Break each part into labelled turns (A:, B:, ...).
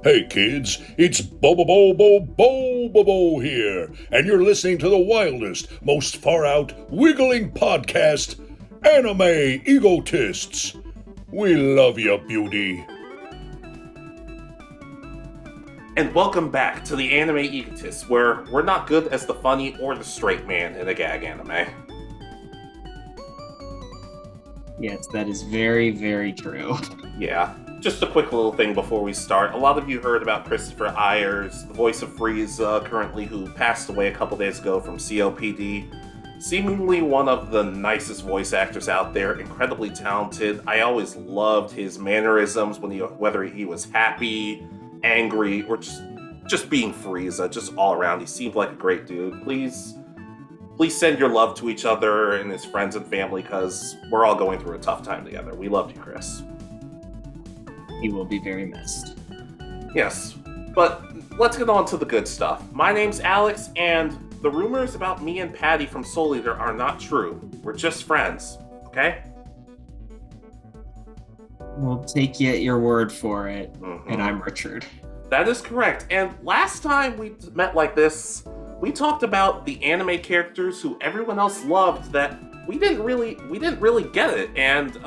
A: Hey kids, it's Bobo here, and you're listening to the wildest, most far out, wiggling podcast, Anime Egotists. We love you, beauty.
B: And welcome back to the Anime Egotists, where we're not good as the funny or the straight man in a gag anime.
C: Yes, that is very, very true.
B: Yeah, just a quick little thing before we start. A lot of you heard about Christopher Ayers, the voice of Frieza, currently who passed away a couple days ago from COPD. Seemingly one of the nicest voice actors out there, incredibly talented. I always loved his mannerisms whether he was happy, angry, or just being Frieza, just all around. He seemed like a great dude. Please send your love to each other and his friends and family, because we're all going through a tough time together. We love you, Chris.
C: He will be very missed.
B: Yes, but let's get on to the good stuff. My name's Alex, and the rumors about me and Patty from Soul Eater are not true. We're just friends, okay?
C: We'll take you at your word for it,
B: Mm-hmm.
C: and I'm Richard.
B: That is correct. And last time we met like this, we talked about the anime characters who everyone else loved that we didn't really get it. And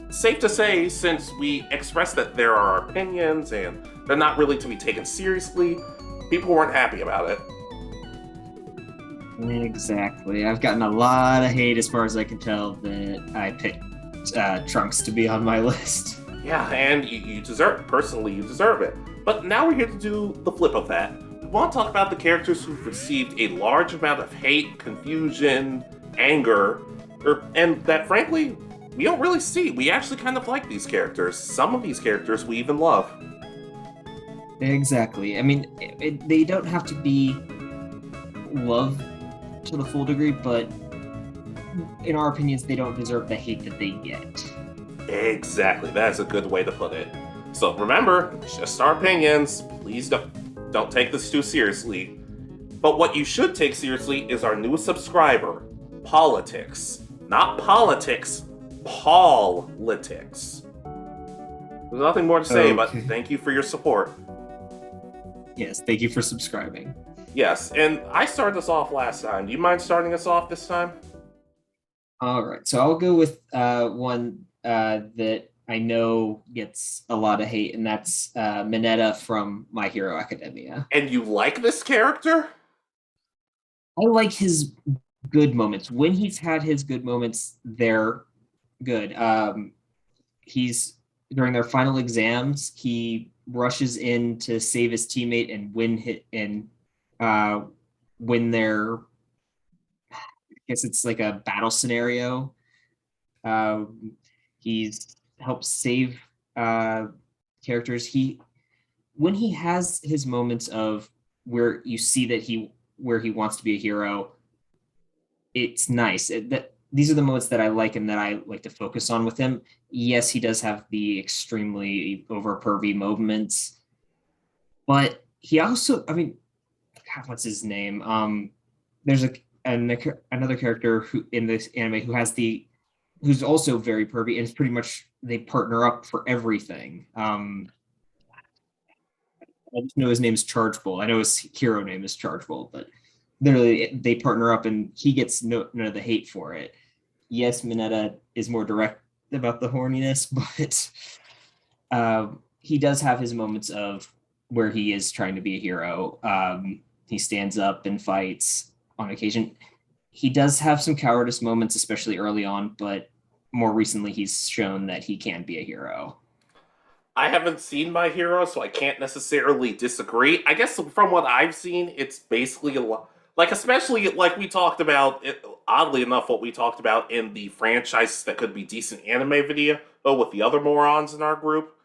B: safe to say, since we expressed that there are our opinions and they're not really to be taken seriously, people weren't happy about it.
C: Exactly. I've gotten a lot of hate as far as I can tell that I picked Trunks to be on my list.
B: Yeah, and you deserve it. Personally, you deserve it. But now we're here to do the flip of that. We want to talk about the characters who've received a large amount of hate, confusion, anger, and that frankly, we don't really see. We actually kind of like these characters. Some of these characters we even love.
C: Exactly. I mean, they don't have to be loved to the full degree, but in our opinions, they don't deserve the hate that they get.
B: Exactly. That's a good way to put it. So remember, it's just our opinions. Please don't take this too seriously. But what you should take seriously is our newest subscriber, Politics. Not politics, Politics. There's nothing more to say, but thank you for your support.
C: Yes, thank you for subscribing.
B: Yes, and I started us off last time. Do you mind starting us off this time?
C: All right, so I'll go with one that I know gets a lot of hate, and that's Mineta from My Hero Academia.
B: And you like this character?
C: I like his good moments. When he's had his good moments, they're good. He's during their final exams, he rushes in to save his teammate and win their, I guess it's like a battle scenario. He's helped save characters. When he has his moments of where you see that where he wants to be a hero, it's nice. These are the moments that I like and that I like to focus on with him. Yes, he does have the extremely over pervy moments, but he also, I mean, God, what's his name? There's another character who in this anime who's also very pervy, and it's pretty much they partner up for everything. I just know his name is Chargeable. I know his hero name is Chargeable, but literally they partner up and he gets none of the hate for it. Yes, Mineta is more direct about the horniness, but he does have his moments of where he is trying to be a hero. He stands up and fights on occasion. He does have some cowardice moments, especially early on, but more recently he's shown that he can be a hero.
B: I haven't seen My Hero, so I can't necessarily disagree. I guess from what I've seen, it's basically especially like we talked about, oddly enough, what we talked about in the franchises that could be decent anime video with the other morons in our group.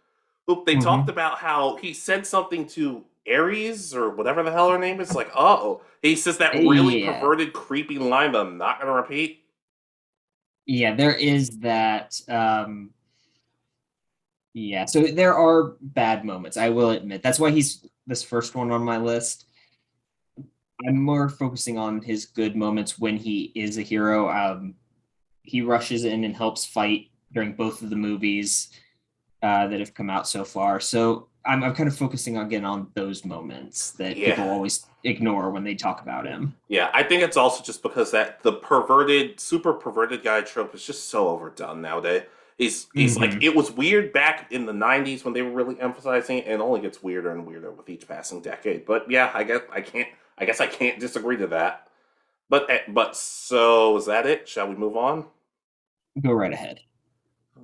B: They talked about how he said something to Aries, or whatever the hell her name is, like, uh-oh. He says that really perverted, creepy line that I'm not going to repeat.
C: Yeah, there is that. Yeah, so there are bad moments, I will admit. That's why he's this first one on my list. I'm more focusing on his good moments when he is a hero. He rushes in and helps fight during both of the movies that have come out so far. So I'm kind of focusing again on those moments that
B: Yeah.
C: people always ignore when they talk about him.
B: Yeah, I think it's also just because that the super perverted guy trope is just so overdone nowadays. He's like,
C: Mhm.
B: it was weird back in the '90s when they were really emphasizing it, and it only gets weirder and weirder with each passing decade. But yeah, I guess I can't disagree to that. But so is that it? Shall we move on?
C: Go right ahead.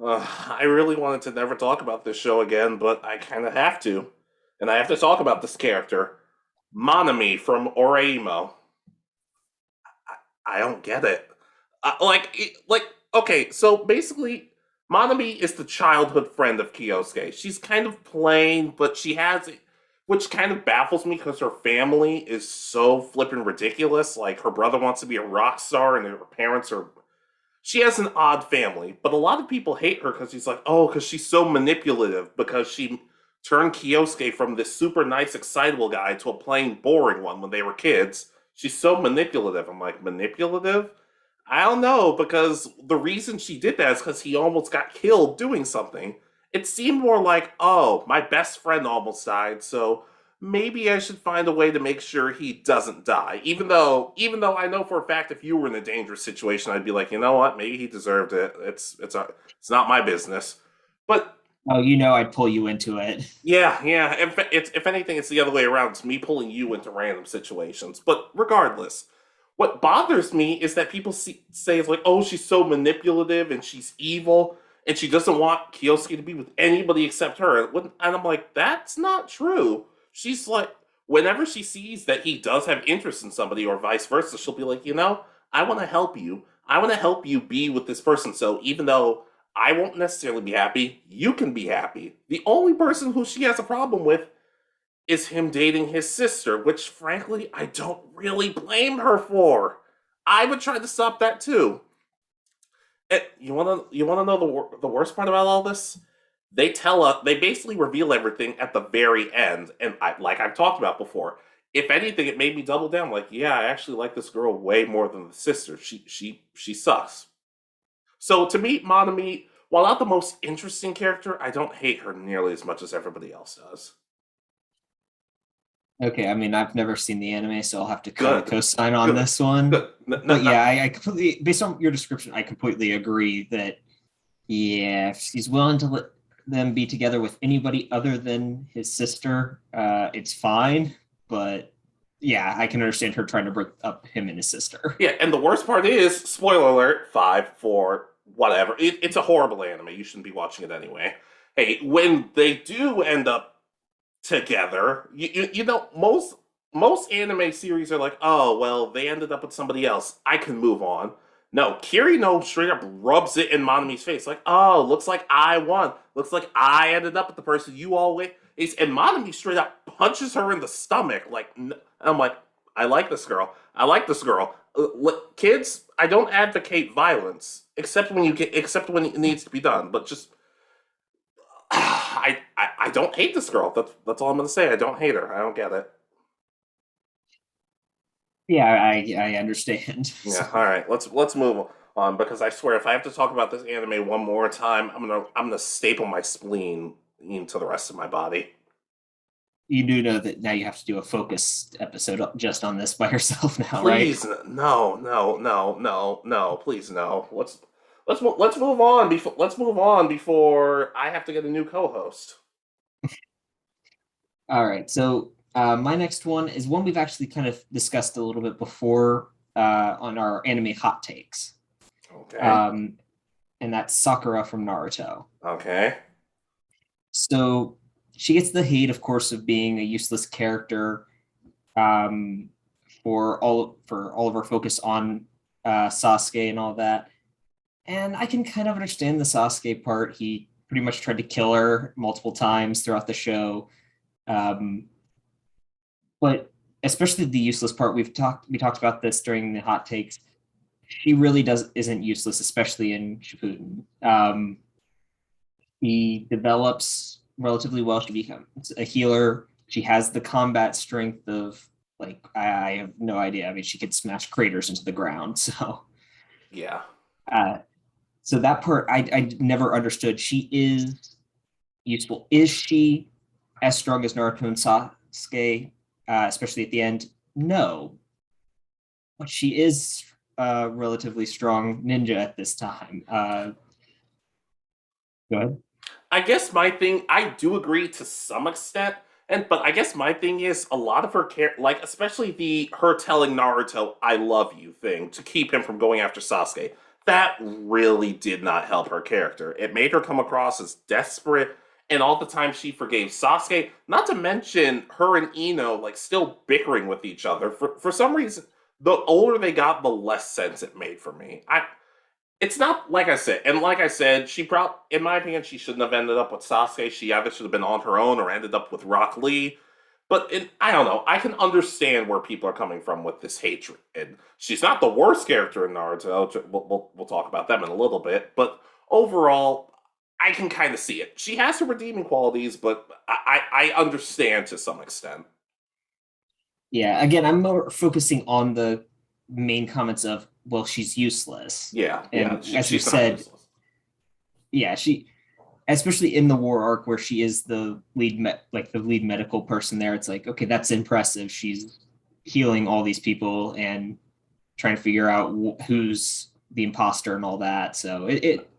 B: I really wanted to never talk about this show again, but I kind of have to, and I have to talk about this character, Monami from Oreimo. I don't get it. Okay, so basically, Monami is the childhood friend of Kyosuke. She's kind of plain, but she has, which kind of baffles me because her family is so flippin' ridiculous. Like, her brother wants to be a rock star, and her parents are. She has an odd family, but a lot of people hate her because she's like, oh, because she's so manipulative, because she turned Kyosuke from this super nice, excitable guy to a plain boring one when they were kids. She's so manipulative. I'm like, manipulative? I don't know, because the reason she did that is because he almost got killed doing something. It seemed more like, oh, my best friend almost died, so maybe I should find a way to make sure he doesn't die. Even though I know for a fact if you were in a dangerous situation, I'd be like, you know what, maybe he deserved it. It's not my business. But
C: Oh, I'd pull you into it.
B: yeah. If anything, it's the other way around. It's me pulling you into random situations. But regardless, what bothers me is that people say it's like, oh, she's so manipulative and she's evil and she doesn't want Kyosuke to be with anybody except her. And I'm like, that's not true. She's like, whenever she sees that he does have interest in somebody or vice versa, she'll be like, I want to help you. I want to help you be with this person. So even though I won't necessarily be happy, you can be happy. The only person who she has a problem with is him dating his sister, which frankly I don't really blame her for. I would try to stop that too. And you wanna know the worst part about all this? They basically reveal everything at the very end, and like I've talked about before. If anything, it made me double down. Like, yeah, I actually like this girl way more than the sister. She sucks. So to me, Monami, while not the most interesting character, I don't hate her nearly as much as everybody else does.
C: Okay, I mean, I've never seen the anime, so I'll have to kind of
B: Good,
C: co-sign on
B: good,
C: this one.
B: good.
C: But yeah, I completely, based on your description, I completely agree that, yeah, if he's willing to let them be together with anybody other than his sister, it's fine. But yeah, I can understand her trying to break up him and his sister.
B: Yeah, and the worst part is, spoiler alert, 5, 4, whatever. It's a horrible anime. You shouldn't be watching it anyway. Hey, when they do end up together, most anime series are like, oh, well, they ended up with somebody else. I can move on. No, Kirino straight up rubs it in Monami's face. Like, oh, looks like I won. Looks like I ended up with the person you always. And Monami straight up punches her in the stomach. I'm like, I like this girl. I like this girl. Kids, I don't advocate violence except when it needs to be done. But just, I don't hate this girl. That's all I'm gonna say. I don't hate her. I don't get it.
C: Yeah, I understand.
B: Yeah. All right. Let's move on because I swear if I have to talk about this anime one more time, I'm gonna staple my spleen into the rest of my body.
C: You do know that now you have to do a focused episode just on this by yourself now, right?
B: Please, no. Please, no. Let's move on before I have to get a new co-host.
C: All right. So my next one is one we've actually kind of discussed a little bit before on our anime hot takes.
B: Okay.
C: And that's Sakura from Naruto.
B: Okay.
C: So she gets the hate, of course, of being a useless character um, for all of her focus on Sasuke and all that. And I can kind of understand the Sasuke part. He pretty much tried to kill her multiple times throughout the show. Um, but especially the useless part, we talked about this during the hot takes. She really isn't useless, especially in Shippuden. He develops relatively well. She becomes a healer. She has the combat strength of like I have no idea. I mean, she could smash craters into the ground. So
B: Yeah.
C: uh, that part I never understood. She is useful. Is she as strong as Naruto and Sasuke, especially at the end? No, but she is a relatively strong ninja at this time. Go ahead.
B: I guess my thing, I do agree to some extent, but I guess my thing is a lot of her like especially the her telling Naruto "I love you" thing to keep him from going after Sasuke. That really did not help her character. It made her come across as desperate, and all the time she forgave Sasuke. Not to mention her and Ino like still bickering with each other for some reason. The older they got, the less sense it made for me. It's not like I said, and like I said, in my opinion, she shouldn't have ended up with Sasuke. She either should have been on her own or ended up with Rock Lee. But I don't know. I can understand where people are coming from with this hatred. And she's not the worst character in Naruto. We'll talk about them in a little bit. But overall, I can kind of see it. She has her redeeming qualities, but I understand to some extent.
C: Yeah, again, I'm more focusing on the main comments of, well, she's useless.
B: Yeah,
C: and
B: yeah.
C: as you said, yeah, she, especially in the war arc where she is the lead, the lead medical person there. It's like, okay, that's impressive. She's healing all these people and trying to figure out who's the imposter and all that. So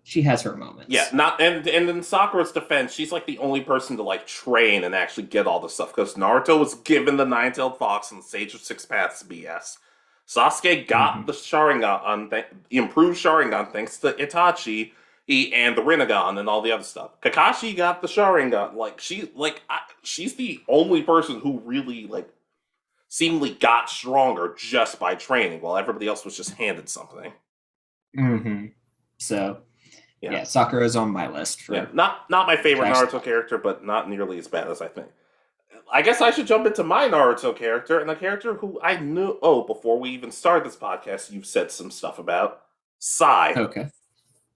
C: she has her moments.
B: Yeah, and in Sakura's defense, she's like the only person to like train and actually get all this stuff because Naruto was given the Nine-Tailed Fox and Sage of Six Paths BS. Sasuke got the Sharingan, the improved Sharingan thanks to Itachi, and the Rinnegan and all the other stuff. Kakashi got the Sharingan. She's the only person who really like seemingly got stronger just by training, while everybody else was just handed something.
C: Mm-hmm. So, yeah, Sakura is on my list.
B: Not my favorite Naruto character, but not nearly as bad as I think. I guess I should jump into my Naruto character, and a character who I knew. Oh, before we even started this podcast, you've said some stuff about Sai.
C: Okay.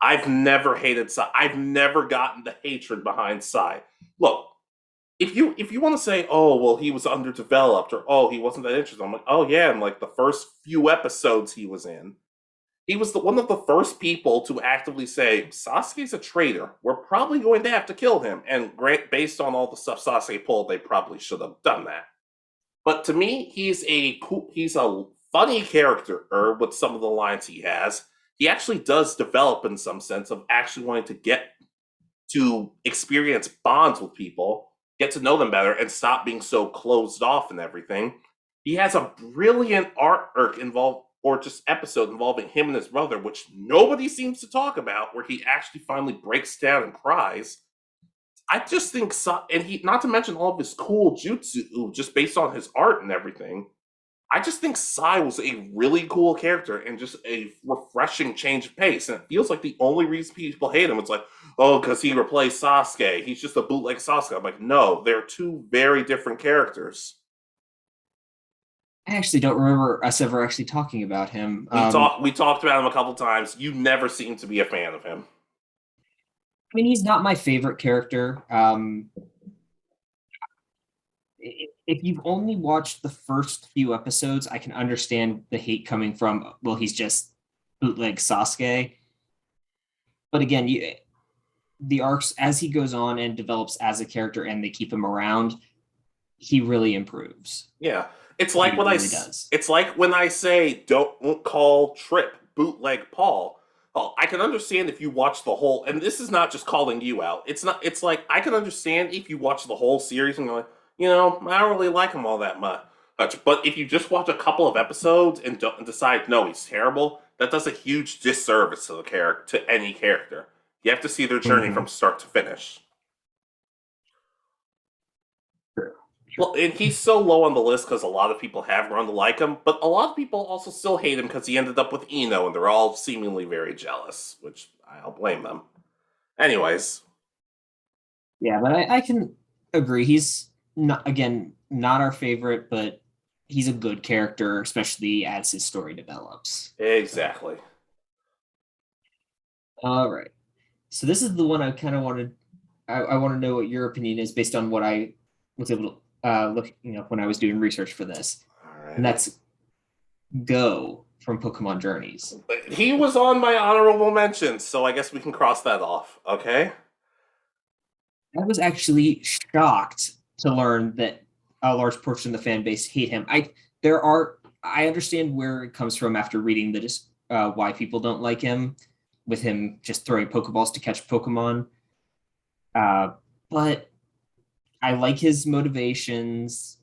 B: I've never hated Sai. I've never gotten the hatred behind Sai. Look, if you want to say, oh, well, he was underdeveloped, or oh, he wasn't that interesting, I'm like, oh yeah, and like the first few episodes he was in, he was one of the first people to actively say, Sasuke's a traitor. We're probably going to have to kill him. And based on all the stuff Sasuke pulled, they probably should have done that. But to me, he's a funny character with some of the lines he has. He actually does develop in some sense of actually wanting to get to experience bonds with people, get to know them better, and stop being so closed off and everything. He has a brilliant arc involved, or just episode involving him and his brother, which nobody seems to talk about, where he actually finally breaks down and cries. I just think, and he, not to mention all of his cool jutsu, just based on his art and everything, I just think Sai was a really cool character and just a refreshing change of pace. And it feels like the only reason people hate him is like, oh, because he replaced Sasuke. He's just a bootleg Sasuke. I'm like, no, they're two very different characters.
C: I actually don't remember us ever actually talking about him.
B: We talked about him a couple times. You never seem to be a fan of him.
C: I mean, he's not my favorite character. If you've only watched the first few episodes, I can understand the hate coming from, well, he's just bootleg Sasuke. But again, the arcs, as he goes on and develops as a character and they keep him around, he really improves.
B: Yeah. It's like it's like when I say don't call Trip bootleg Paul. Oh, I can understand if you watch the whole, and this is not just calling you out. It's like I can understand if you watch the whole series and go, I don't really like him all that much. But if you just watch a couple of episodes and decide no, he's terrible, that does a huge disservice to the character, to any character. You have to see their journey from start to finish. Well, and he's so low on the list because a lot of people have grown to like him, but a lot of people also still hate him because he ended up with Ino, and they're all seemingly very jealous, which I'll blame them. Anyways.
C: Yeah, but I can agree. He's, not our favorite, but he's a good character, especially as his story develops.
B: Exactly.
C: All right. So this is the one I kind of wanted. I want to know what your opinion is based on what I was able to look, when I was doing research for this.
B: All right.
C: And that's Go from Pokemon Journeys.
B: He was on my honorable mentions, so I guess we can cross that off. Okay.
C: I was actually shocked to learn that a large portion of the fan base hate him. I understand where it comes from after reading why people don't like him, with him just throwing Pokeballs to catch Pokemon. But I like his motivations.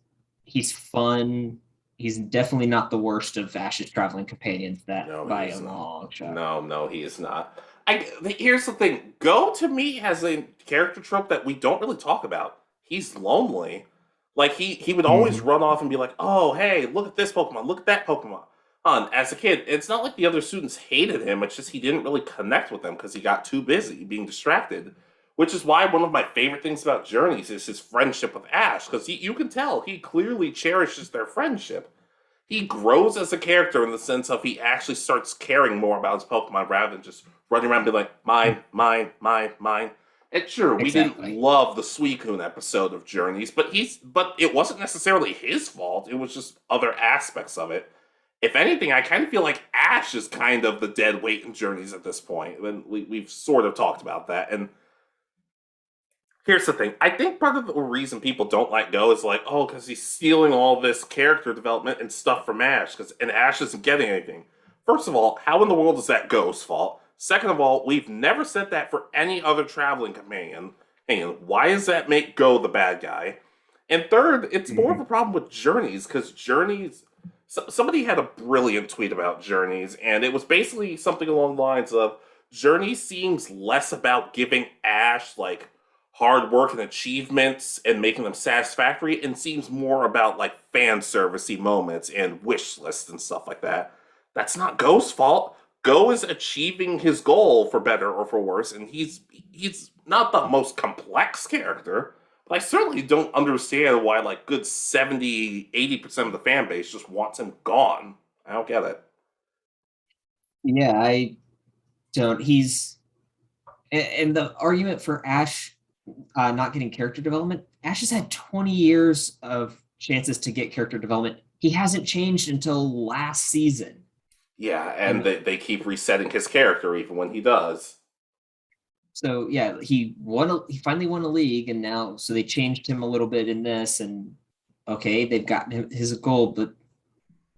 C: He's fun. He's definitely not the worst of Ash's traveling companions. By a long shot.
B: No, he is not. Here's the thing. Go to me has a character trope that we don't really talk about. He's lonely. Like he would always run off and be like, "Oh, hey, look at this Pokemon. Look at that Pokemon." As a kid, it's not like the other students hated him. It's just he didn't really connect with them because he got too busy being distracted. Which is why one of my favorite things about Journeys is his friendship with Ash, because you can tell he clearly cherishes their friendship. He grows as a character in the sense of he actually starts caring more about his Pokemon rather than just running around and being like, mine, mine, mine, mine. And sure, we didn't love the Suicune episode of Journeys, but it wasn't necessarily his fault. It was just other aspects of it. If anything, I kind of feel like Ash is kind of the dead weight in Journeys at this point. And we've sort of talked about that. And here's the thing. I think part of the reason people don't like Go is like, oh, because he's stealing all this character development and stuff from Ash, and Ash isn't getting anything. First of all, how in the world is that Go's fault? Second of all, we've never said that for any other traveling companion. Hang on, why does that make Go the bad guy? And third, it's more of a problem with Journeys, because Journeys... somebody had a brilliant tweet about Journeys, and it was basically something along the lines of, Journeys seems less about giving Ash, like, hard work and achievements and making them satisfactory, and seems more about, like, fan servicey moments and wish lists and stuff like that. That's not Go's fault. Go is achieving his goal, for better or for worse, and he's not the most complex character, but I certainly don't understand why, like, good 70, 80% of the fan base just wants him gone. I don't get it.
C: Yeah, I don't. And the argument for Ash not getting character development, Ash has had 20 years of chances to get character development. He hasn't changed until last season.
B: Yeah, and they keep resetting his character even when he does.
C: So yeah, he finally won a league, and now so they changed him a little bit in this, and okay, they've gotten him his goal, but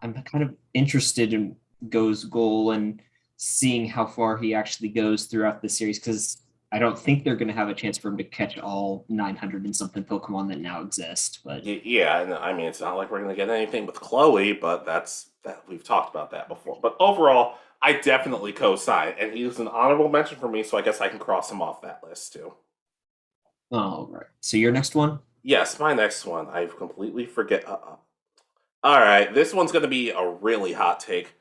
C: I'm kind of interested in Go's goal and seeing how far he actually goes throughout the series, because I don't think they're going to have a chance for him to catch all 900 and something Pokemon that now exist. But
B: yeah, I mean, it's not like we're going to get anything with Chloe, but that we've talked about that before. But overall, I definitely co-sign, and he's an honorable mention for me, so I guess I can cross him off that list too.
C: All right. So your next one?
B: Yes, my next one. I completely forget. All right, this one's going to be a really hot take.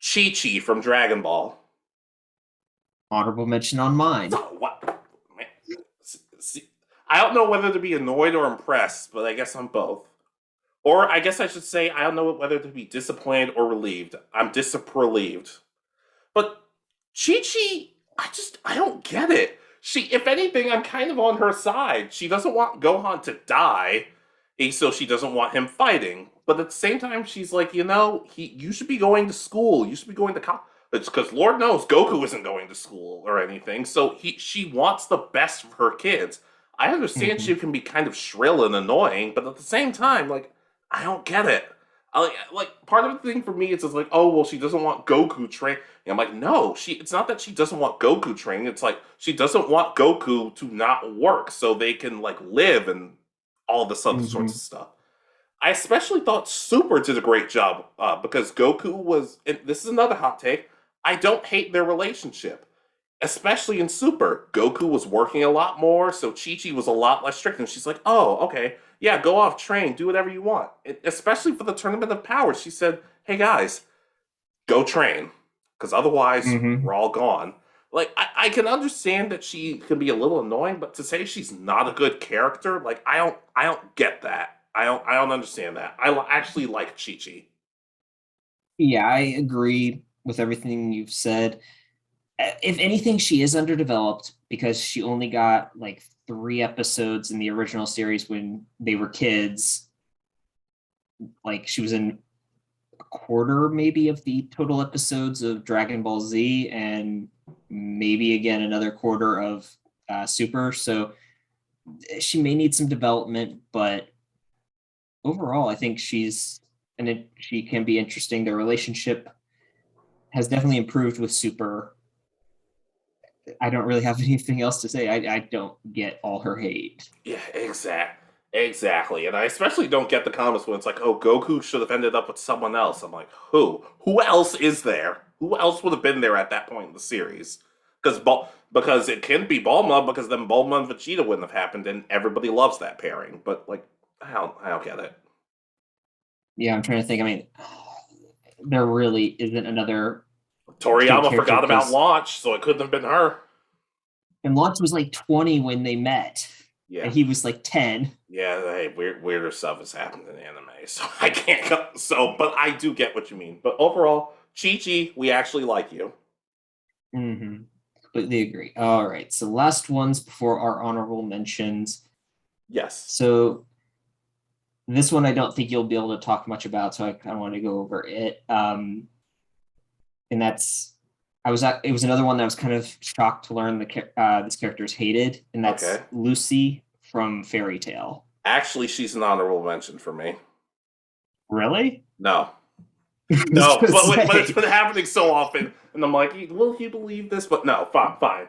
B: Chi-Chi from Dragon Ball.
C: Honorable mention on mine.
B: Oh, what? Man. See, I don't know whether to be annoyed or impressed, but I guess I'm both. Or I guess I should say I don't know whether to be disappointed or relieved. I'm relieved. But Chi-Chi, I don't get it. If anything, I'm kind of on her side. She doesn't want Gohan to die, so she doesn't want him fighting. But at the same time, she's like, you should be going to school. You should be going to college. It's because Lord knows Goku isn't going to school or anything. So she wants the best for her kids. I understand she can be kind of shrill and annoying, but at the same time, like, I don't get it. Part of the thing for me is like, oh, well, she doesn't want Goku training. I'm like, no, it's not that she doesn't want Goku training. It's like she doesn't want Goku to not work so they can, like, live and all this other sorts of stuff. I especially thought Super did a great job because Goku was, and this is another hot take, I don't hate their relationship. Especially in Super. Goku was working a lot more, so Chi-Chi was a lot less strict, and she's like, oh, okay, yeah, go off, train, do whatever you want. Especially for the Tournament of Power, she said, hey guys, go train, because otherwise we're all gone. Like, I can understand that she can be a little annoying, but to say she's not a good character, like, I don't get that. I don't understand that. I actually like Chi-Chi.
C: Yeah, I agree with everything you've said. If anything, she is underdeveloped because she only got like 3 episodes in the original series when they were kids. Like, she was in a quarter maybe of the total episodes of Dragon Ball Z, and maybe again another quarter of Super. So she may need some development, but overall, I think she can be interesting. Their relationship has definitely improved with Super. I don't really have anything else to say. I don't get all her hate.
B: Yeah, exactly. And I especially don't get the comments when it's like, "Oh, Goku should have ended up with someone else." I'm like, who? Who else is there? Who else would have been there at that point in the series? Because it can be Bulma, because then Bulma and Vegeta wouldn't have happened, and everybody loves that pairing. But like, I don't get it.
C: Yeah, I'm trying to think. I mean, there really isn't another kid
B: Toriyama
C: character
B: forgot about
C: because
B: Launch, so it couldn't have been her.
C: and Lance was like 20 when they met,
B: Yeah.
C: and he was like 10.
B: Yeah, hey, weirder stuff has happened in anime, so I can't go. So, but I do get what you mean. But overall, Chi-Chi, we actually like you.
C: Mm-hmm. Completely agree. All right, so last ones before our honorable mentions.
B: Yes.
C: So this one I don't think you'll be able to talk much about, so I kind of want to go over it. And that's it was another one that I was kind of shocked to learn this character is hated, and that's
B: Okay.
C: Lucy from Fairy Tail.
B: Actually, she's an honorable mention for me.
C: Really?
B: No.
C: I was
B: No,
C: gonna
B: but it's
C: say.
B: been happening so often, and I'm like, will you believe this? But no, fine,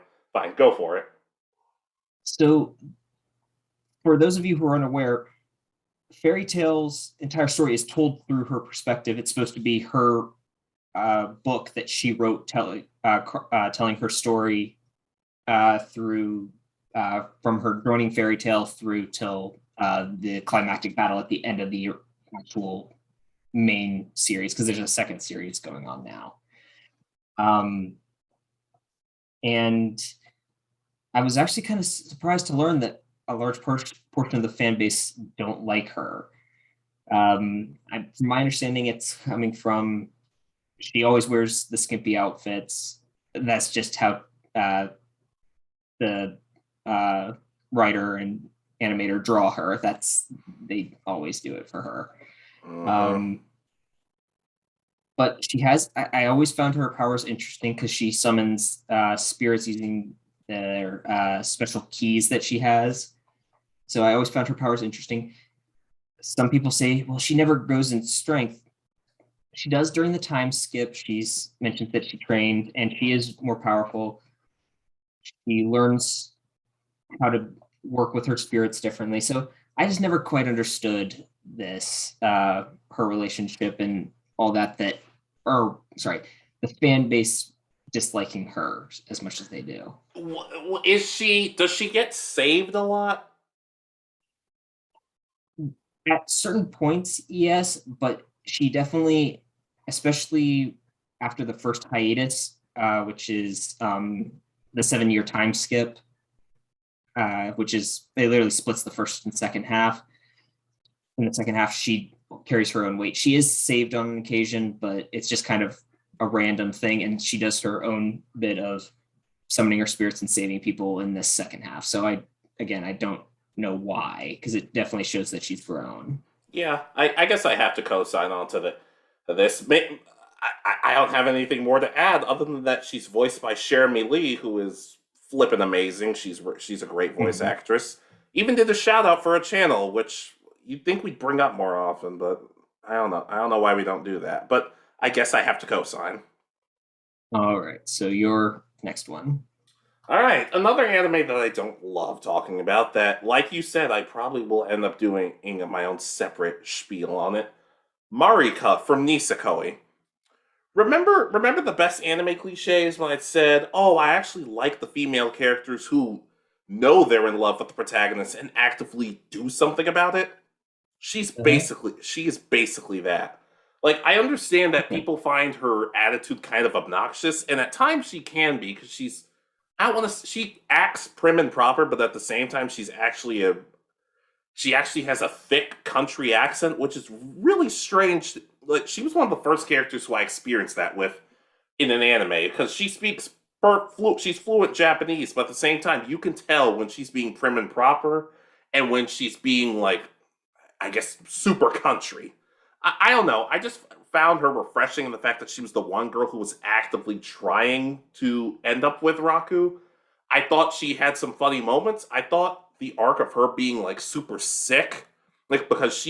B: go for it.
C: So, for those of you who are unaware, Fairy Tail's entire story is told through her perspective. It's supposed to be her book that she wrote telling her story through from her joining Fairy Tail through till the climactic battle at the end of the actual main series, because there's a second series going on now. And I was actually kind of surprised to learn that a large portion of the fan base don't like her. From my understanding, it's coming from she always wears the skimpy outfits. That's just how the writer and animator draw her. They always do it for her.
B: Mm-hmm.
C: But I always found her powers interesting because she summons spirits using their special keys that she has. So I always found her powers interesting. Some people say, well, she never grows in strength. She does during the time skip. She's mentioned that she trained and she is more powerful. She learns how to work with her spirits differently. So I just never quite understood this, her relationship and all that, the fan base disliking her as much as they do.
B: Does she get saved a lot?
C: At certain points, yes, but she definitely, especially after the first hiatus, which is the 7-year time skip, which is they literally splits the first and second half. In the second half, she carries her own weight. She is saved on occasion, but it's just kind of a random thing, and she does her own bit of summoning her spirits and saving people in this second half. So I don't know why, because it definitely shows that she's grown.
B: Yeah, I guess I have to co-sign on to this. I don't have anything more to add other than that she's voiced by Jeremy Lee, who is flippin' amazing. She's a great voice actress. Even did a shout out for a channel, which you'd think we'd bring up more often, but I don't know. I don't know why we don't do that. But I guess I have to co-sign.
C: All right, so your next one.
B: All right, another anime that I don't love talking about that, like you said, I probably will end up doing my own separate spiel on it. Marika from Nisekoi. Remember the best anime cliches when I said, "Oh, I actually like the female characters who know they're in love with the protagonist and actively do something about it?" She is basically that. Like, I understand that people find her attitude kind of obnoxious, and at times she can be because she acts prim and proper, but at the same time she actually has a thick country accent, which is really strange. Like, she was one of the first characters who I experienced that with in an anime, because she speaks she's fluent Japanese, but at the same time you can tell when she's being prim and proper and when she's being, like, I guess, super country. I don't know. I just found her refreshing in the fact that she was the one girl who was actively trying to end up with Raku. I thought she had some funny moments. I thought the arc of her being like super sick, like because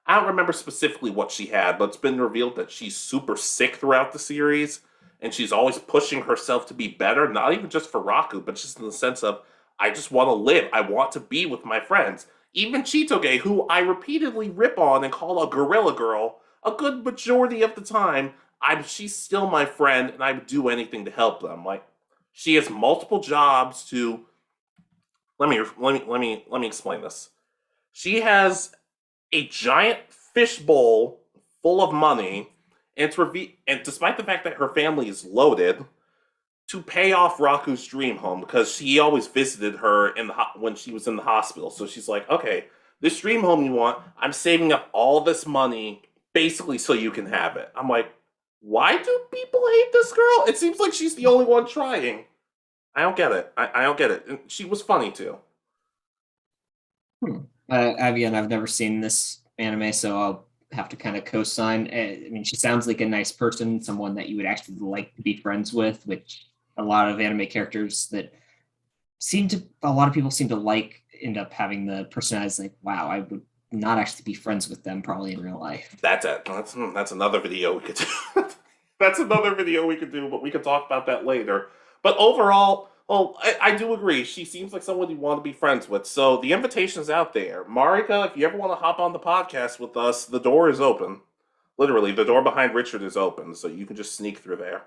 B: I don't remember specifically what she had, but it's been revealed that she's super sick throughout the series, and she's always pushing herself to be better, not even just for Raku, but just in the sense of, I just want to live. I want to be with my friends. Even Chitoge, who I repeatedly rip on and call a gorilla girl, a good majority of the time, she's still my friend, and I would do anything to help them. Like, she has multiple jobs to. Let me explain this. She has a giant fishbowl full of money, and and despite the fact that her family is loaded, to pay off Raku's dream home because she always visited her when she was in the hospital. So she's like, okay, this dream home you want, I'm saving up all this money basically so you can have it. I'm like, why do people hate this girl? It seems like she's the only one trying. I don't get it. I don't get it. And she was funny too.
C: Again, I've never seen this anime, so I'll have to kind of co-sign. I mean, she sounds like a nice person, someone that you would actually like to be friends with, which a lot of anime characters that a lot of people seem to like end up having the personalities like, wow, I would not actually be friends with them probably in real life.
B: That's it. That's another video we could do. That's another video we could do, but we could talk about that later. But overall, I do agree. She seems like someone you want to be friends with. So the invitation's out there. Marika, if you ever want to hop on the podcast with us, the door is open. Literally, the door behind Richard is open, so you can just sneak through there.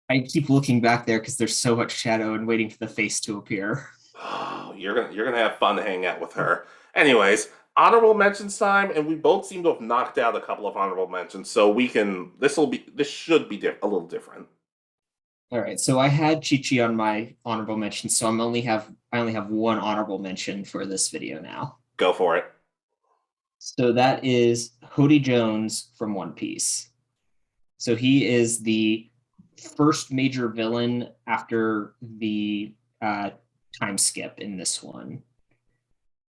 C: I keep looking back there because there's so much shadow and waiting for the face to appear.
B: Oh, you're gonna have fun to hang out with her. Anyways, honorable mentions time, and we both seem to have knocked out a couple of honorable mentions, so this should be a little different.
C: All right, so I had Chi-Chi on my honorable mention, so I only have one honorable mention for this video now.
B: Go for it.
C: So that is Hoodie Jones from One Piece. So he is the first major villain after the time skip in this one.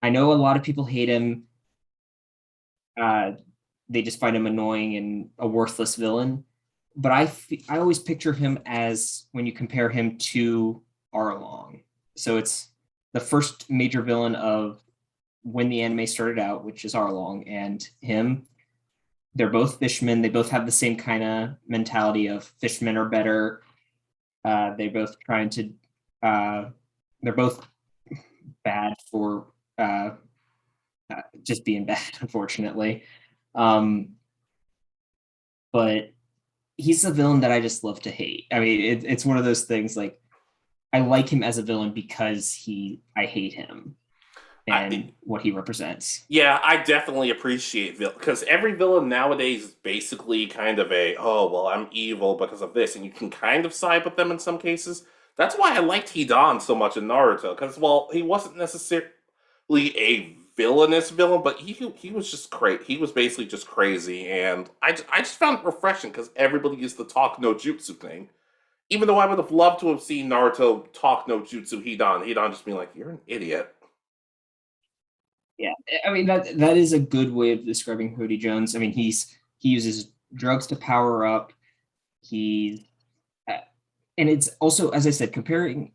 C: I know a lot of people hate him. They just find him annoying and a worthless villain. But I always picture him as when you compare him to Arlong. So it's the first major villain of when the anime started out, which is Arlong, and him. They're both fishermen. They both have the same kind of mentality of fishermen are better. They're both trying to. They're both bad for just being bad, unfortunately. But he's a villain that I just love to hate. I mean, it's one of those things like I like him as a villain because I hate him and what he represents.
B: Yeah, I definitely appreciate because every villain nowadays is basically kind of I'm evil because of this, and you can kind of side with them in some cases. That's why I liked Hidan so much in Naruto, because he wasn't necessarily a villainous villain, but he was just crazy. He was basically just crazy, and I just found it refreshing because everybody used the talk no jutsu thing. Even though I would have loved to have seen Naruto talk no jutsu Hidan just being like, "You're an idiot."
C: Yeah, I mean that is a good way of describing Hoodie Jones. I mean, he uses drugs to power up. And it's also, as I said, I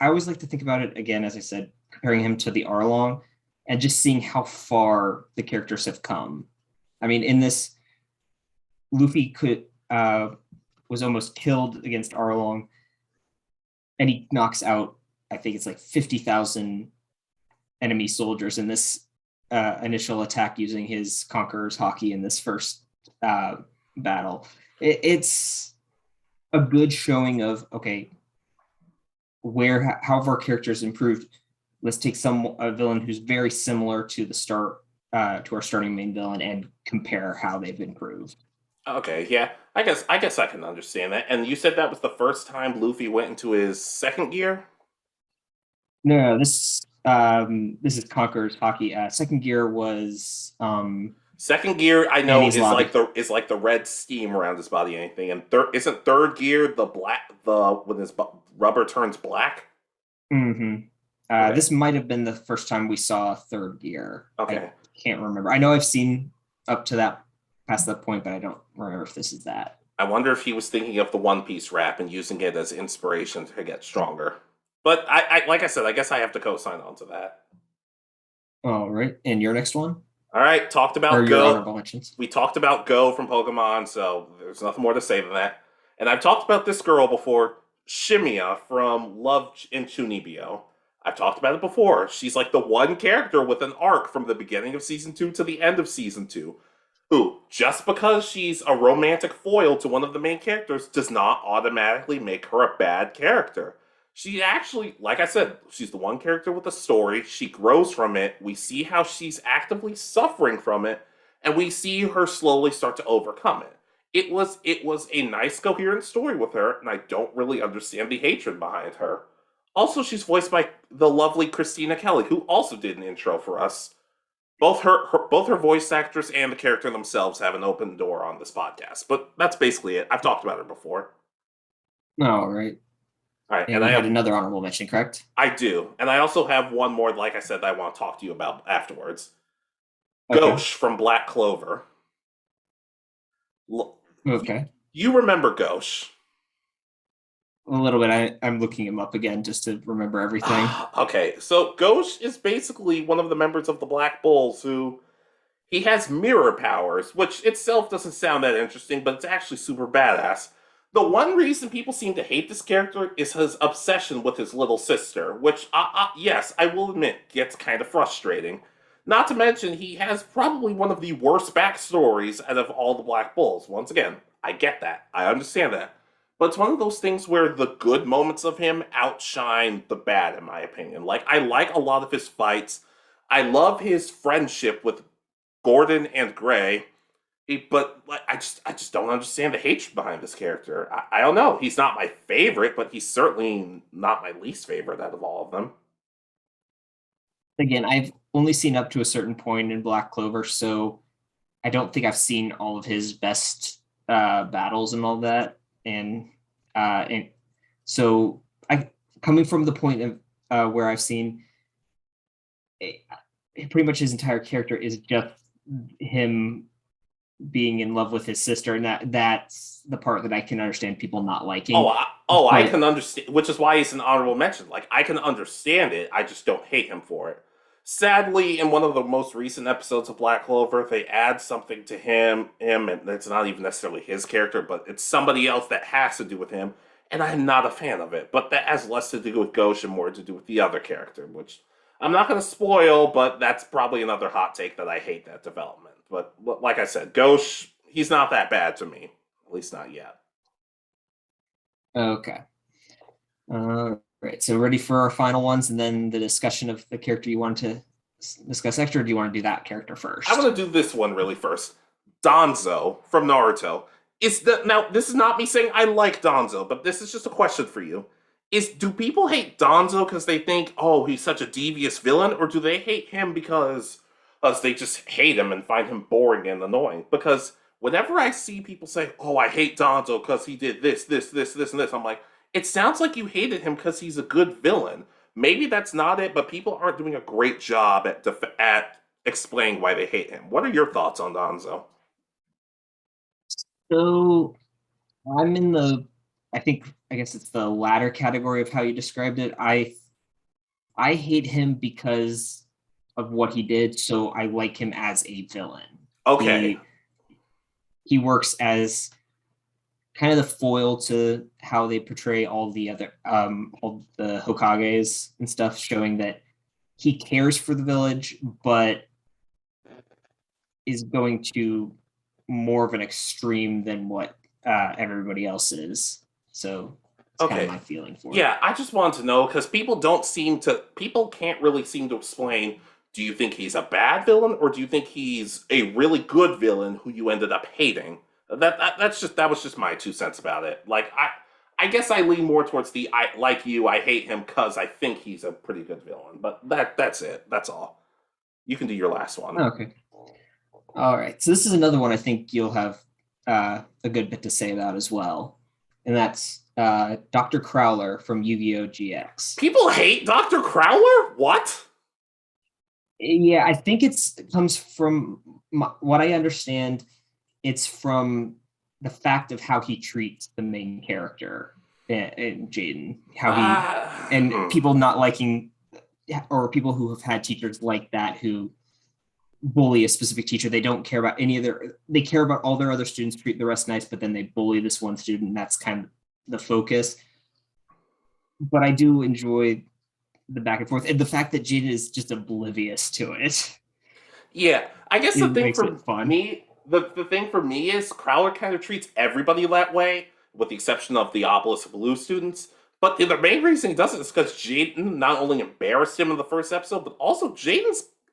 C: always like to think about it again, as I said, comparing him to the Arlong and just seeing how far the characters have come. I mean, in this, Luffy was almost killed against Arlong, and he knocks out, I think it's like 50,000 enemy soldiers in this initial attack using his Conqueror's Haki in this first battle. It's a good showing of, okay, how have our characters improved? Let's take a villain who's very similar to to our starting main villain and compare how they've improved.
B: Okay, yeah, I guess I can understand that. And you said that was the first time Luffy went into his second gear?
C: No, this is Conqueror's Haki. Second gear was
B: second gear. I know is like the red steam around his body. Anything, and isn't third gear when his rubber turns black?
C: Mm-hmm.
B: Okay.
C: This might have been the first time we saw third gear.
B: Okay,
C: I can't remember. I know I've seen up to past that point, but I don't remember if this is that.
B: I wonder if he was thinking of the One Piece rap and using it as inspiration to get stronger. But I like I said, I guess I have to co-sign on to that.
C: All right, and your next one,
B: All right, talked
C: or
B: about
C: your
B: Go.
C: honorable mentions?
B: We talked about Go from Pokemon, so there's nothing more to say than that. And I've talked about this girl before, Shimia from Love in Chunibyo. I've talked about it before. She's like the one character with an arc from the beginning of season 2 to the end of season 2, who, just because she's a romantic foil to one of the main characters, does not automatically make her a bad character. She actually, like I said, she's the one character with a story. She grows from it. We see how she's actively suffering from it, and we see her slowly start to overcome it. It was a nice coherent story with her, and I don't really understand the hatred behind her. Also, she's voiced by the lovely Christina Kelly, who also did an intro for us. Both her voice actress and the character themselves have an open door on this podcast. But that's basically it. I've talked about her before.
C: All right,
B: All right,
C: and
B: and
C: you had another honorable mention, correct?
B: I do, and I also have one more. Like I said, that I want to talk to you about afterwards.
C: Okay.
B: Ghosh from Black Clover.
C: Okay.
B: You remember Ghosh?
C: A little bit. I'm looking him up again just to remember everything.
B: Okay, so Ghosh is basically one of the members of the Black Bulls who he has mirror powers, which itself doesn't sound that interesting, but it's actually super badass. The one reason people seem to hate this character is his obsession with his little sister, which, yes, I will admit, gets kind of frustrating. Not to mention, he has probably one of the worst backstories out of all the Black Bulls. Once again, I get that. I understand that. But it's one of those things where the good moments of him outshine the bad, in my opinion. Like, I like a lot of his fights. I love his friendship with Gordon and Gray, but like, I just don't understand the hatred behind this character. I don't know. He's not my favorite, but he's certainly not my least favorite out of all of them.
C: Again, I've only seen up to a certain point in Black Clover, so I don't think I've seen all of his best battles and all that. And so I coming from the point of where I've seen pretty much his entire character is just him being in love with his sister, and that's the part that I can understand people not liking.
B: I can understand, which is why he's an honorable mention. Like, I can understand it, I just don't hate him for it. Sadly, in one of the most recent episodes of Black Clover, they add something to him, and it's not even necessarily his character, but it's somebody else that has to do with him, and I'm not a fan of it. But that has less to do with Ghosh and more to do with the other character, which I'm not going to spoil, but that's probably another hot take that I hate that development. But like I said, Ghosh, he's not that bad to me, at least not yet.
C: Okay. Right. So ready for our final ones, and then the discussion of the character you wanted to discuss next, or do you want to do that character first?
B: I'm going to do this one really first. Donzo from Naruto. Now, this is not me saying I like Donzo, but this is just a question for you. Do people hate Donzo because they think, oh, he's such a devious villain, or do they hate him because they just hate him and find him boring and annoying? Because whenever I see people say, oh, I hate Donzo because he did this, this, this, this, and this, I'm like, it sounds like you hated him because he's a good villain. Maybe that's not it, but people aren't doing a great job at explaining why they hate him. What are your thoughts on Donzo?
C: So I'm in I guess it's the latter category of how you described it. I hate him because of what he did, so I like him as a villain.
B: Okay.
C: He works as kind of the foil to how they portray all the other all the Hokages and stuff, showing that he cares for the village, but is going to more of an extreme than what everybody else is. So it's kind of my feeling for it.
B: Yeah, I just wanted to know because people can't really seem to explain. Do you think he's a bad villain, or do you think he's a really good villain who you ended up hating? That was just my 2 cents about it. Like, I guess I lean more towards I hate him because I think he's a pretty good villain. But that's it. That's all. You can do your last one.
C: Okay. All right. So this is another one I think you'll have a good bit to say about as well, and that's Dr. Crowler from Yu-Gi-Oh! GX.
B: People hate Dr. Crowler? What?
C: Yeah, I think it comes from what I understand. It's from the fact of how he treats the main character. and Jaden, how he and people not liking, or people who have had teachers like that who bully a specific teacher. They don't care about any of they care about all their other students, treat the rest nice, but then they bully this one student, and that's kind of the focus. But I do enjoy the back and forth, and the fact that Jaden is just oblivious to it.
B: Yeah, I guess the thing
C: makes
B: for
C: it fun.
B: me, the thing for me is Crowler kind of treats everybody that way, with the exception of the Obelisk Blue students. But the main reason he does it is because Jaden not only embarrassed him in the first episode, but also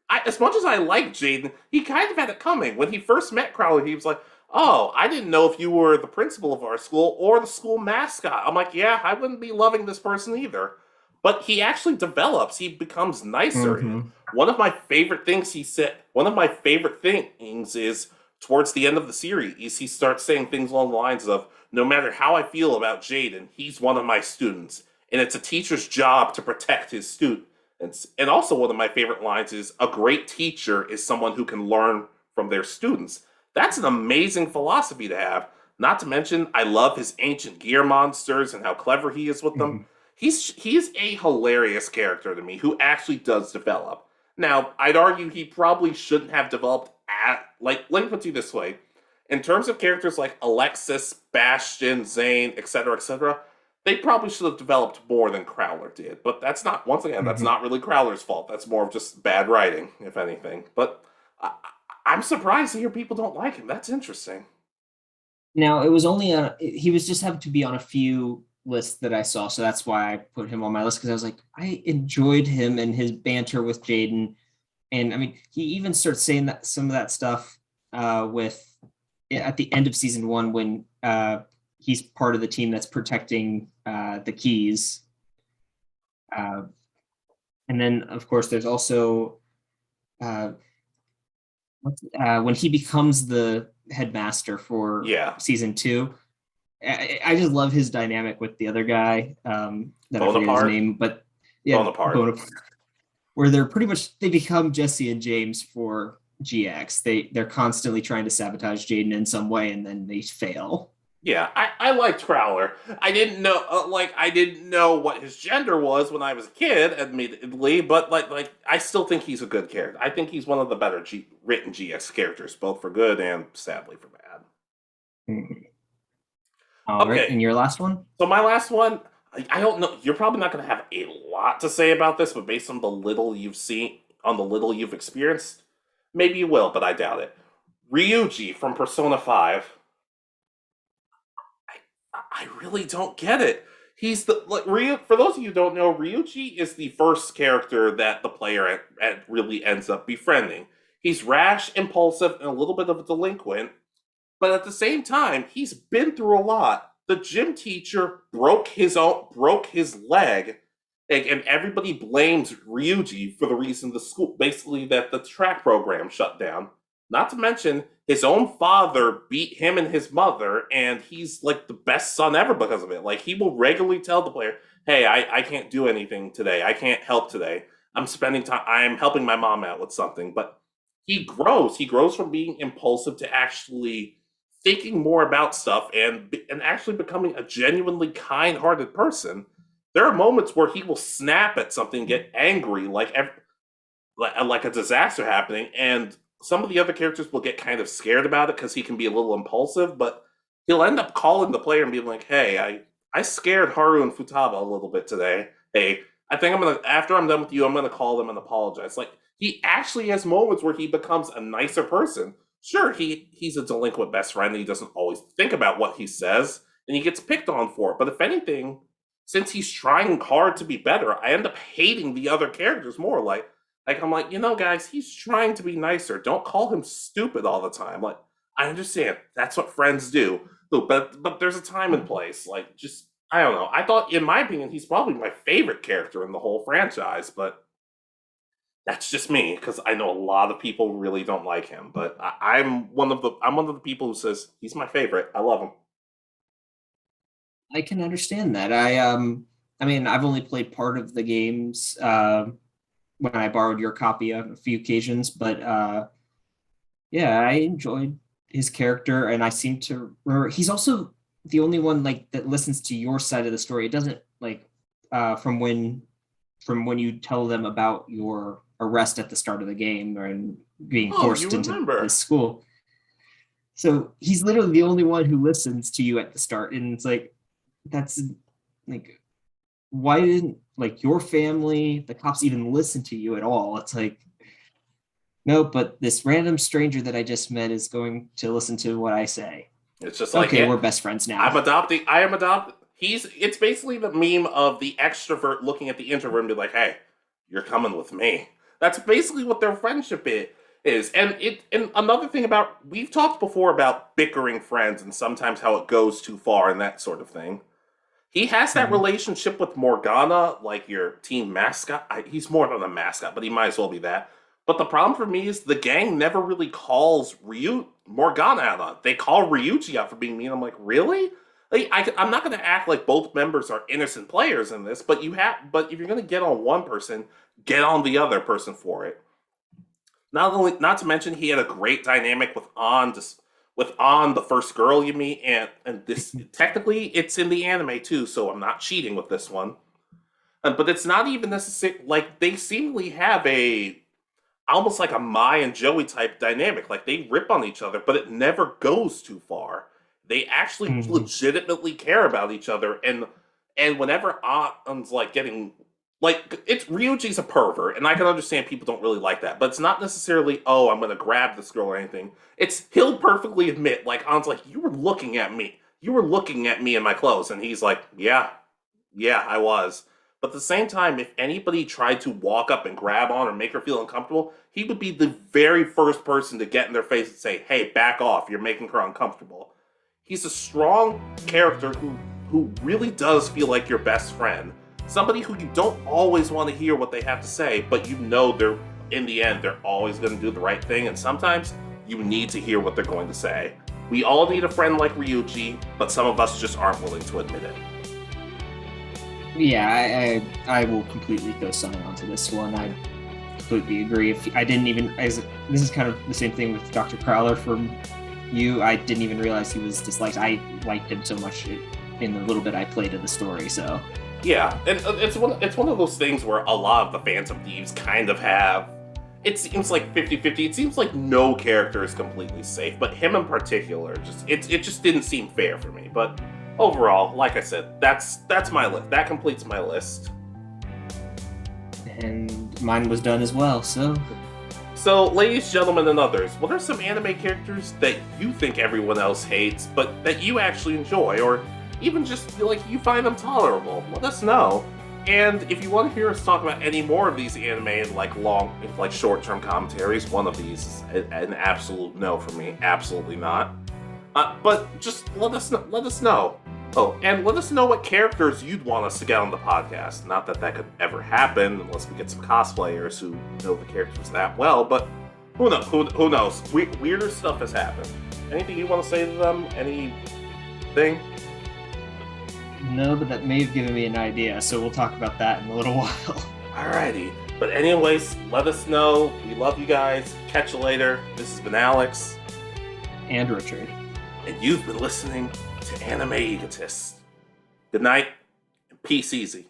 B: as much as I like Jaden, he kind of had it coming. When he first met Crowler, he was like, "Oh, I didn't know if you were the principal of our school or the school mascot." I'm like, "Yeah, I wouldn't be loving this person either." But he actually develops. He becomes nicer.
C: Mhm.
B: One of my favorite things he said, one of my favorite things is towards the end of the series, he starts saying things along the lines of, "No matter how I feel about Jaden, he's one of my students, and it's a teacher's job to protect his students." And also one of my favorite lines is, "A great teacher is someone who can learn from their students." That's an amazing philosophy to have. Not to mention, I love his ancient gear monsters and how clever he is with them.
C: Mhm.
B: He's a hilarious character to me who actually does develop. Now, I'd argue he probably shouldn't have developed let me put it this way. In terms of characters like Alexis, Bastion, Zane, etc., they probably should have developed more than Crowler did. But that's not, once again, that's
C: Mhm.
B: not really Crowler's fault. That's more of just bad writing, if anything. But I'm surprised to hear people don't like him. That's interesting.
C: Now, it was only he was just happened to be on a few lists that I saw, so that's why I put him on my list, because I was like, I enjoyed him and his banter with Jaden. And I mean, he even starts saying that some of that stuff with at the end of season 1, when he's part of the team that's protecting the keys. And then, of course, there's also when he becomes the headmaster for
B: Yeah.
C: season 2. I just love his dynamic with the other guy that I forget his
B: Bonaparte?
C: name, but yeah,
B: Bonaparte.
C: where they become Jesse and James for GX. They're constantly trying to sabotage Jaden in some way, and then they fail.
B: Yeah, I liked Crowler. I didn't know I didn't know what his gender was when I was a kid, admittedly, but I still think he's a good character. I think he's one of the better written GX characters, both for good and sadly for bad.
C: All right,
B: Okay,
C: and your last one?
B: so my last one, I don't know. You're probably not going to have a lot to say about this, but based on the little you've seen, on the little you've experienced, maybe you will, but I doubt it. Ryuji from Persona 5. I really don't get it. He's the for those of you who don't know, Ryuji is the first character that the player really ends up befriending. He's rash, impulsive, and a little bit of a delinquent, but at the same time, he's been through a lot. The gym teacher broke his leg, and everybody blames Ryuji for the reason the school, basically that the track program shut down. Not to mention, his own father beat him and his mother, and he's like the best son ever because of it. Like, he will regularly tell the player, "Hey, I can't do anything today. I can't help today. I'm spending time. I'm helping my mom out with something." But he grows. He grows from being impulsive to actually thinking more about stuff and actually becoming a genuinely kind-hearted person. There are moments where he will snap at something, get angry, like a disaster happening, and some of the other characters will get kind of scared about it because he can be a little impulsive, but he'll end up calling the player and being like, "Hey, I scared Haru and Futaba a little bit today. Hey, I think after I'm done with you, I'm gonna call them and apologize." Like, he actually has moments where he becomes a nicer person. Sure, he's a delinquent best friend and he doesn't always think about what he says, and he gets picked on for it. But if anything, since he's trying hard to be better, I end up hating the other characters more. I'm like, guys, he's trying to be nicer. Don't call him stupid all the time. Like, I understand that's what friends do, but there's a time and place. Like, just I don't know. I thought, in my opinion, he's probably my favorite character in the whole franchise, but that's just me because I know a lot of people really don't like him. But I'm one of the people who says he's my favorite. I love him.
C: I can understand that. I mean, I've only played part of the games when I borrowed your copy on a few occasions, but yeah, I enjoyed his character, and I seem to remember he's also the only one like that listens to your side of the story. It doesn't like from when you tell them about your arrest at the start of the game and being
B: Oh, you
C: forced into
B: remember.
C: this school. So he's literally the only one who listens to you at the start, and it's like that's like why didn't like your family, the cops even listen to you at all? It's like no, but this random stranger that I just met is going to listen to what I say.
B: It's just like,
C: Okay,
B: yeah,
C: we're best friends now.
B: I am adopting. It's basically the meme of the extrovert looking at the introvert and be like, hey, you're coming with me. That's basically what their friendship is. And another thing about, we've talked before about bickering friends and sometimes how it goes too far and that sort of thing. He has that relationship with Morgana, like your team mascot. He's more than a mascot, but he might as well be that. But the problem for me is the gang never really calls Morgana out on it. They call Ryuji out for being mean. I'm like, really? Like, I'm not going to act like both members are innocent players in this, but But if you're going to get on one person, get on the other person for it. Not to mention, he had a great dynamic with On, the first girl you meet, and this technically it's in the anime too, so I'm not cheating with this one. But it's not even necessary. Like they seemingly have almost like a Mai and Joey type dynamic. Like they rip on each other, but it never goes too far. They actually legitimately care about each other, and whenever An's like getting like it's Ryuji's a pervert, and I can understand people don't really like that, but it's not necessarily I'm gonna grab this girl or anything. It's he'll perfectly admit like An's like you were looking at me in my clothes, and he's like yeah I was. But at the same time, if anybody tried to walk up and grab on or make her feel uncomfortable, he would be the very first person to get in their face and say, hey, back off, you're making her uncomfortable. He's a strong character who really does feel like your best friend. Somebody who you don't always want to hear what they have to say, but you know in the end, they're always going to do the right thing, and sometimes you need to hear what they're going to say. We all need a friend like Ryuji, but some of us just aren't willing to admit it.
C: Yeah, I will completely co-sign onto this one. I completely agree. If I didn't even, this is kind of the same thing with Dr. Crowler from you. I didn't even realize he was disliked. I liked him so much in the little bit I played of the story. So
B: yeah, and it's one of those things where a lot of the fans of Thieves kind of have. It seems like 50-50. It seems like no character is completely safe, but him in particular, it just didn't seem fair for me. But overall, like I said, that's my list. That completes my list.
C: And mine was done as well, so
B: ladies, gentlemen, and others, what are some anime characters that you think everyone else hates, but that you actually enjoy, or even just like you find them tolerable? Let us know. And if you want to hear us talk about any more of these anime and short-term commentaries, one of these is an absolute no for me. Absolutely not. But just let us know. Oh, and let us know what characters you'd want us to get on the podcast. Not that could ever happen unless we get some cosplayers who know the characters that well, but who knows? Who knows? Weirder stuff has happened. Anything you want to say to them? Anything?
C: No, but that may have given me an idea, so we'll talk about that in a little while.
B: Alrighty. But anyways, let us know. We love you guys. Catch you later. This has been Alex.
C: And Richard.
B: And you've been listening to Anime Egotists. Good night, and peace easy.